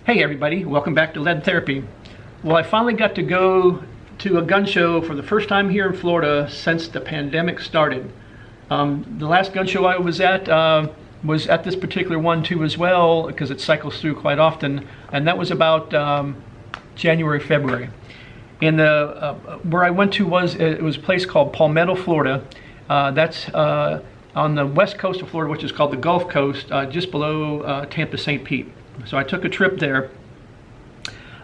Hey everybody, welcome back to Lead Therapy. Well, I finally got to go to a gun show for the first time here in Florida since the pandemic started. The last gun show I was at this particular one too as well, because it cycles through quite often, and that was about January, February. And where I went to was a place called Palmetto, Florida. That's on the west coast of Florida, which is called the Gulf Coast, just below Tampa, St. Pete. So I took a trip there,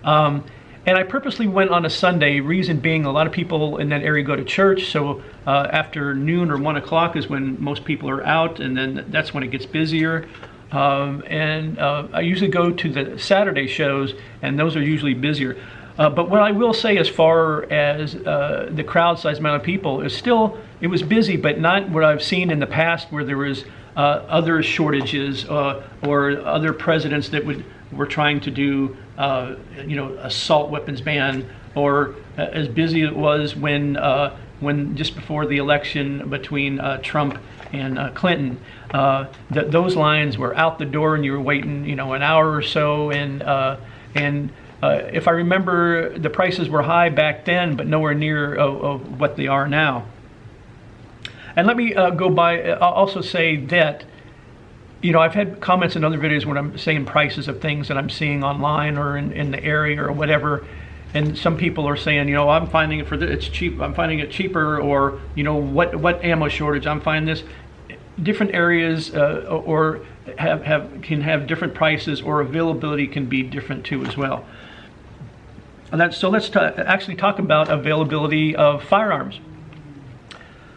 and I purposely went on a Sunday, reason being a lot of people in that area go to church, so after noon or 1 o'clock is when most people are out, and then that's when it gets busier. I usually go to the Saturday shows, and those are usually busier. But what I will say as far as the crowd size amount of people is still, it was busy, but not what I've seen in the past where there was other shortages or other presidents that were trying to do assault weapons ban, or as busy it was when just before the election between Trump and Clinton, those lines were out the door and you were waiting an hour or so, and if I remember, the prices were high back then, but nowhere near of what they are now. And let me I'll also say that, I've had comments in other videos when I'm saying prices of things that I'm seeing online or in the area or whatever, and some people are saying, I'm finding it it's cheap, I'm finding it cheaper, or what ammo shortage, I'm finding this. Different areas can have different prices, or availability can be different too as well. So let's actually talk about availability of firearms.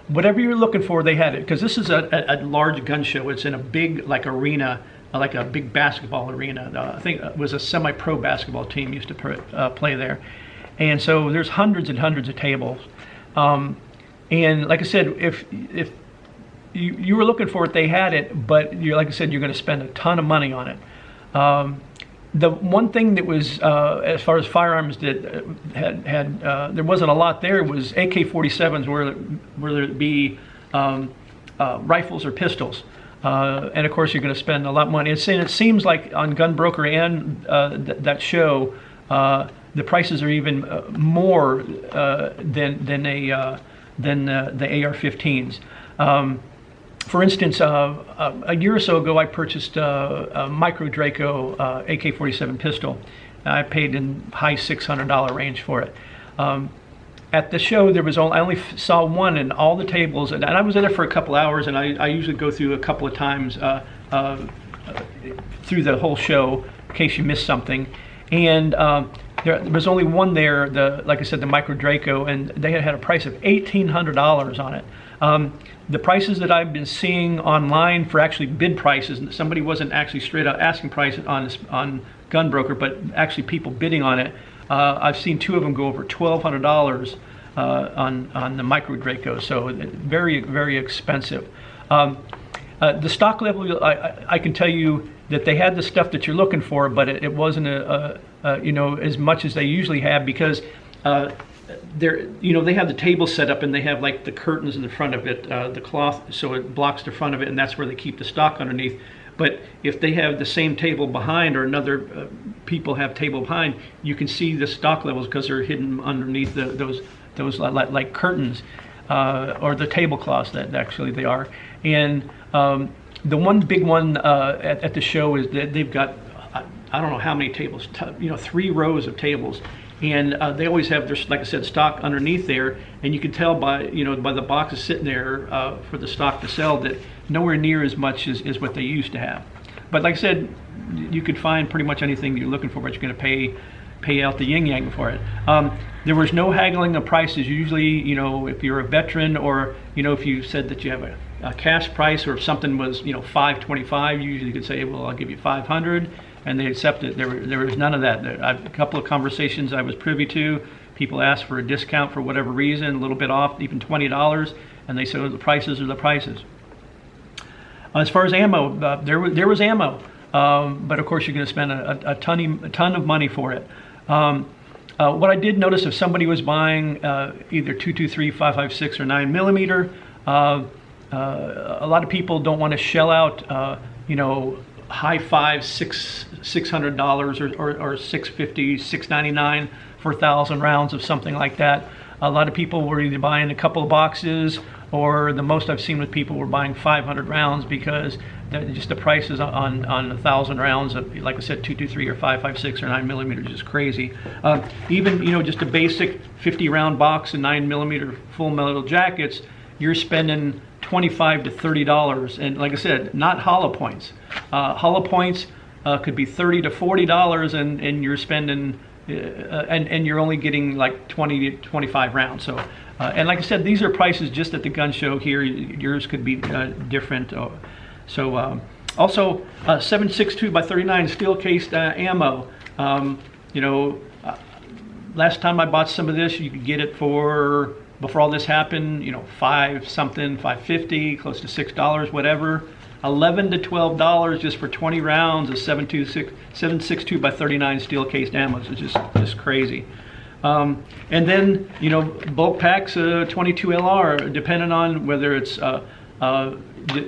Whatever you're looking for, they had it, because this is a large gun show. It's in a big arena, like a big basketball arena. I think it was a semi-pro basketball team used to play there, and so there's hundreds and hundreds of tables. And like I said, if you were looking for it, they had it, but like I said, you're going to spend a ton of money on it. The one thing that was, as far as firearms that had there wasn't a lot there, was AK-47s, whether it be rifles or pistols. And of course, you're going to spend a lot of money. And it seems like on Gun Broker and that show, the prices are even more than the AR-15s. For instance, a year or so ago, I purchased a Micro Draco AK-47 pistol. I paid in high $600 range for it. At the show, I only saw one in all the tables, and I was there for a couple hours, and I usually go through a couple of times through the whole show in case you missed something. And there was only one there, like I said, the Micro Draco, and they had a price of $1,800 on it. The prices that I've been seeing online for actually bid prices, and somebody wasn't actually straight up asking price on Gun Broker, but actually people bidding on it. I've seen two of them go over $1,200 on the Micro Draco, so very, very expensive. The stock level, I can tell you that they had the stuff that you're looking for, but it wasn't as much as they usually have, because they have the table set up, and they have like the curtains in the front of it, the cloth, so it blocks the front of it, and that's where they keep the stock underneath. But if they have the same table behind, or another people have table behind, you can see the stock levels because they're hidden underneath those like curtains, or the tablecloths that actually they are. And the one big one at the show is that they've got, I don't know how many tables, 3 rows of tables. And they always have their, like I said, stock underneath there, and you can tell by the boxes sitting there for the stock to sell, that nowhere near as much as what they used to have. But like I said, you could find pretty much anything you're looking for, but you're going to pay out the yin yang for it. There was no haggling of prices. Usually, if you're a veteran, or if you said that you have a cash price, or if something was $525, you usually could say, well, I'll give you $500. And they accepted. There was none of that. A couple of conversations I was privy to, people asked for a discount for whatever reason, a little bit off, even $20, and they said, well, the prices are the prices. As far as ammo, there was ammo, but of course you're going to spend a ton of money for it. What I did notice, if somebody was buying either 223, 5.56, or 9mm, a lot of people don't want to shell out, high five, $600 or $650, $699 for 1,000 rounds of something like that. A lot of people were either buying a couple of boxes, or the most I've seen with people were buying 500 rounds, because just the prices on 1,000 rounds of, like I said, 223 or 5.56 or 9mm is just crazy. Even, you know, just a basic 50 round box of 9mm full metal jackets, you're spending $25 to $30, and like I said, not hollow points. Hollow points could be $30 to $40, and you're spending and you're only getting like 20 to 25 rounds. So and like I said, these are prices just at the gun show here. Yours could be different. Also 7.62 by 39 steel cased ammo. You know, last time I bought some of this, you could get it for, before all this happened, you know, $5.50, close to $6, whatever. $11 to $12 just for 20 rounds of 7.62 by 39 steel cased ammo. It's just crazy. And then, you know, bulk packs, 22 LR, depending on whether it's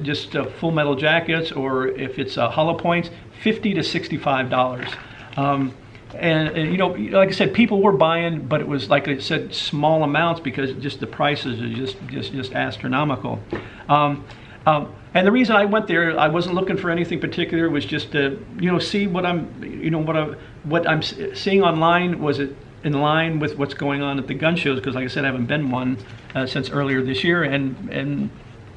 just full metal jackets or if it's hollow points, $50 to $65. And you know, like I said, people were buying, but it was, like I said, small amounts, because just the prices are just astronomical. And the reason I went there, I wasn't looking for anything particular. It was just to, you know, see what I'm seeing online. Was it in line with what's going on at the gun shows? Because like I said, I haven't been one since earlier this year, and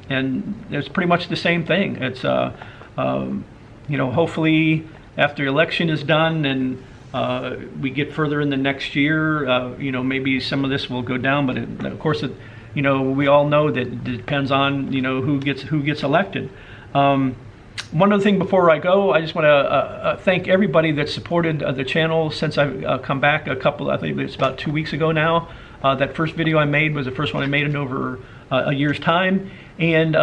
it's pretty much the same thing. It's you know, hopefully after the election is done and we get further in the next year, you know, maybe some of this will go down. But of course, you know, we all know that it depends on, you know, who gets elected. One other thing before I go, I just want to thank everybody that supported the channel since I've come back I think it's about 2 weeks ago now. That first video I made was the first one I made in over a year's time, and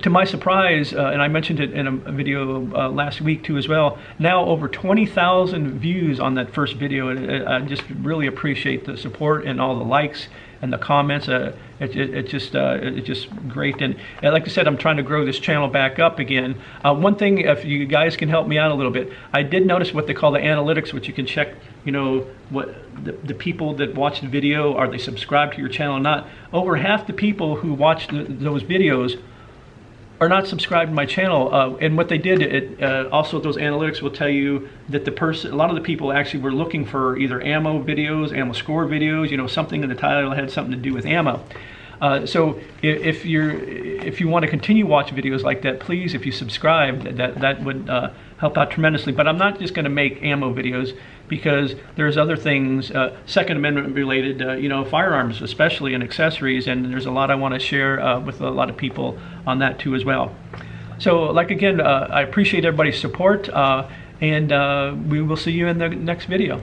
to my surprise, and I mentioned it in a video last week too as well, now over 20,000 views on that first video. And I just really appreciate the support and all the likes and the comments. It's just great. And like I said, I'm trying to grow this channel back up again. One thing, if you guys can help me out a little bit, I did notice what they call the analytics, which you can check, you know, what the people that watch the video, are they subscribed to your channel or not. Over half the people who watch those videos are not subscribed to my channel, and what they did, also those analytics will tell you that a lot of the people actually were looking for either ammo videos, ammo score videos, you know, something in the title had something to do with ammo. So if you want to continue watching videos like that, please, if you subscribe, that would help out tremendously. But I'm not just going to make ammo videos, because there's other things, Second Amendment related, you know, firearms especially, and accessories, and there's a lot I want to share with a lot of people on that too as well. So, like, again, I appreciate everybody's support, and we will see you in the next video.